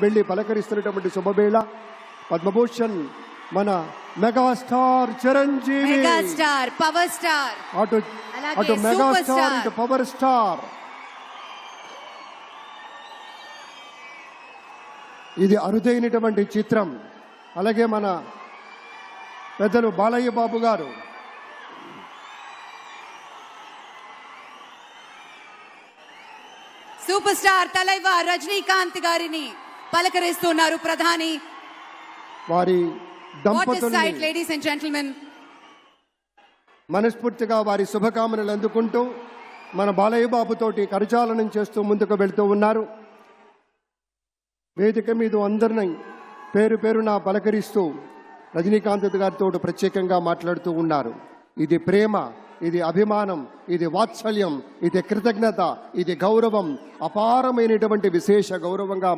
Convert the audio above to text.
వెళ్లి పలకరిస్తున్నటువంటి శుభవేళ పద్మభూషణ్ మన megastar Chiranjeevi, megastar power star, అటు మెగాస్టార్ ఇటు పవర్ స్టార్. ఇది అరుదైనటువంటి చిత్రం. అలాగే మన పెద్దలు బాలయ్య బాబు గారు, సూపర్ స్టార్ తలైవార్ రజనీకాంత్ గారిని పలకరిస్తున్నారు ప్రధాని. వారి దంపతుల్ని లేడీస్ అండ్ జెంటిల్మెన్ మనస్ఫూర్తిగా వారి శుభకామనలు అందుకుంటూ మన బాలయ్య బాబుతోటి కరచాలనం చేస్తూ ముందుకు వెళ్తూ ఉన్నారు. వేదిక మీద అందరినీ పేరు పేరున పలకరిస్తూ రజనీకాంత్ గారితో ప్రత్యేకంగా మాట్లాడుతూ ఉన్నారు. ఇది ప్రేమ, ఇది అభిమానం, ఇది వాత్సల్యం, ఇది కృతజ్ఞత, ఇది గౌరవం, అపారమైనటువంటి విశేష గౌరవంగా